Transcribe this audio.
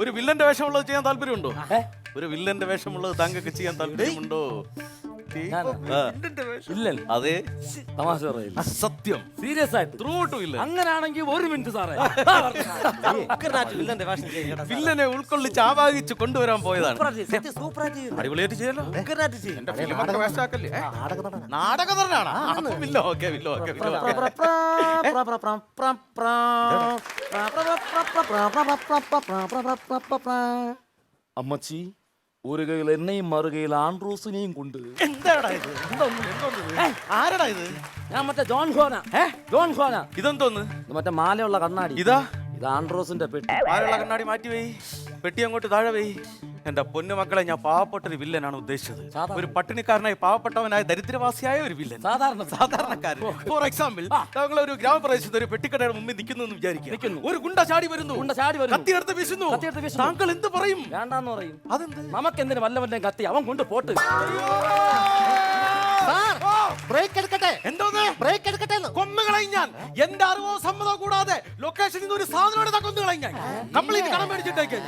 ഒരു വില്ലന്റെ വേഷമുള്ളത് ചെയ്യാൻ താല്പര്യമുണ്ടോ? ഒരു വില്ലന്റെ വേഷമുള്ളത് താങ്കൾക്ക് ചെയ്യാൻ താല്പര്യമുണ്ടോ? അതെ, തമാശ പറയില്ല, സത്യം, സീരിയസ് ആയിട്ട് ത്രൂട്ടും ഇല്ല. അങ്ങനാണെങ്കിൽ 1 മിനിറ്റ് സാറേ. വില്ലനെ ഉൾക്കൊള്ളിച്ച് ആവാഹിച്ച് കൊണ്ടുവരാൻ പോയതാണ്. അടിപൊളിയായിട്ട് ചെയ്യല്ലോ. എന്റെ ഫിലിമൊക്കെ വേസ്റ്റാക്കല്ലേ? നാടക നടനാണ്. Villa okay, villa okay. അമ്മച്ചി ഒരു കയ്യിൽ എന്നെയും മറുകയിൽ ആൻഡ്രൂസിനെയും കൊണ്ട്. എന്താടാ ഇത്? ആരടാ ഇത്? ഞാൻ മറ്റേ ജോൺ ഖോന. ഇതെന്തോന്ന്? മറ്റേ മാലയുള്ള കണ്ണാടി. ഇതാ ഇത് ആൻഡ്രൂസിന്റെ പെട്ടി. മാലയുള്ള കണ്ണാടി മാറ്റി വേ, പെട്ടി അങ്ങോട്ട് താഴെ വേ. എന്റെ പൊന്നു മക്കളെ, ഞാൻ പാവപ്പെട്ടൊരു വില്ലനാണ് ഉദ്ദേശിച്ചത്. ഒരു പട്ടിണിക്കാരനായി പാവപ്പെട്ടവനായ ദരിദ്രവാസിയായ ഒരു വില്ലൻ, സാധാരണക്കാരൻ. ഫോർ എക്സാമ്പിൾ, താങ്കൾ ഒരു ഗ്രാമപ്രദേശത്ത് ഒരു പെട്ടിക്കടയുടെ മുമ്പിൽ നിൽക്കുന്നു എന്ന് വിചാരിക്കുന്നു. ഒരു ഗുണ്ട ചാടി വരുന്നു, കത്തിയെടുത്ത് വീശുന്നു. താങ്കൾ എന്ത് പറയും? വേണ്ടാന്ന് പറയും. അതെന്ത്? നമുക്കെന്തിന് വല്ല കത്തി, അവൻ കൊണ്ട് പോട്ട്. ബ്രേക്ക് എടുക്കട്ടെ. എന്തോന്ന് ബ്രേക്ക് എടുക്കട്ടെ. കൊന്നുകളഞ്ഞാൽ എന്റെ അറിവോ സമ്മതോ കൂടാതെ ലൊക്കേഷനിൽ നിന്ന് ഒരു സാധനം കൊന്നുകളഞ്ഞാൽ നമ്മൾ ഇത് കടം മേടിച്ചിട്ടേക്ക്.